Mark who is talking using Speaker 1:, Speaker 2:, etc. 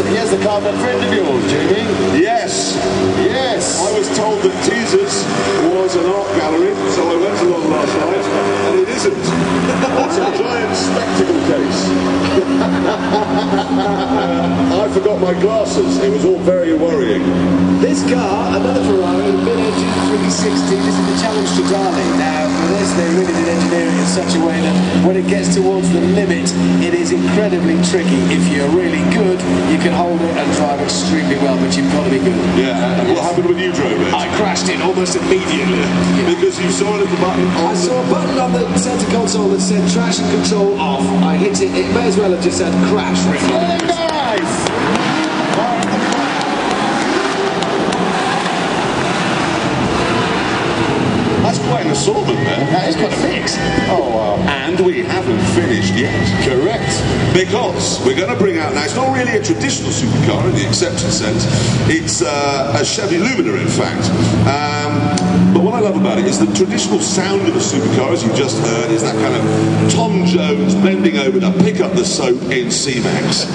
Speaker 1: Here's the car of a friend of yours, Jamie.
Speaker 2: Yes.
Speaker 1: Yes.
Speaker 2: I was told that Teasers was an art gallery, so I went along last night, and it isn't. It's a giant spectacle case. I forgot my glasses. It was all very worrying.
Speaker 1: This car, another Ferrari, mid-engine 360. This is the challenge to Darling. Now, for this, they really did engineer it in such a way that when it gets towards the limit, it is incredibly tricky. If you're really good, you can hold it and drive extremely well, but you've got to be good.
Speaker 2: Yeah, and what happened when you drove it?
Speaker 1: I crashed it almost immediately.
Speaker 2: Because you saw a little button on
Speaker 1: I saw a button on the centre console that said traction control off. I hit it, it may as well have just said crash written on it. Nice!
Speaker 2: That's quite an assortment there.
Speaker 1: That is quite a mix.
Speaker 2: Oh, wow. And we haven't finished yet.
Speaker 1: Correct.
Speaker 2: Because we're going to bring out, now it's not really a traditional supercar in the accepted sense, it's a Chevy Lumina in fact. But what I love about it is the traditional sound of a supercar, as you just heard, is that kind of Tom Jones bending over to pick up the soap in C-Max.